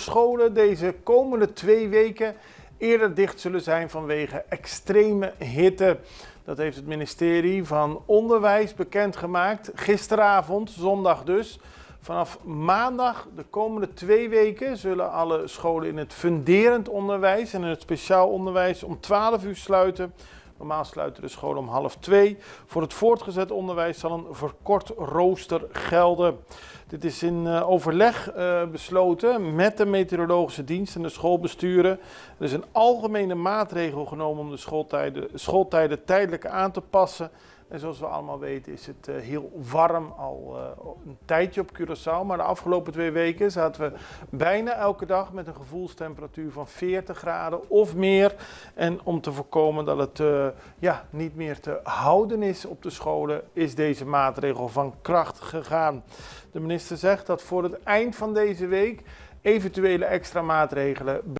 scholen deze komende 2 weken eerder dicht zullen zijn vanwege extreme hitte. Dat heeft het ministerie van Onderwijs bekendgemaakt. Gisteravond, zondag dus. Vanaf maandag, de komende 2 weken, zullen alle scholen in het funderend onderwijs en in het speciaal onderwijs om 12 uur sluiten. Normaal sluiten de scholen om 1:30. Voor het voortgezet onderwijs zal een verkort rooster gelden. Dit is in overleg besloten met de meteorologische dienst en de schoolbesturen. Er is een algemene maatregel genomen om de schooltijden tijdelijk aan te passen. En zoals we allemaal weten is het heel warm al een tijdje op Curaçao. Maar de afgelopen 2 weken zaten we bijna elke dag met een gevoelstemperatuur van 40 graden of meer. En om te voorkomen dat het niet meer te houden is op de scholen, is deze maatregel van kracht gegaan. De minister zegt dat voor het eind van deze week eventuele extra maatregelen